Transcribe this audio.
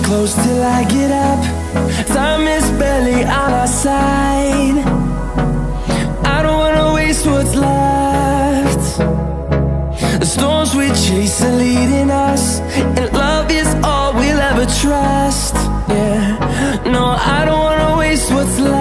Close till I get up. Time is barely on our side. I don't wanna waste what's left. The storms we chase are leading us, and love is all we'll ever trust. Yeah, no, I don't wanna waste what's left.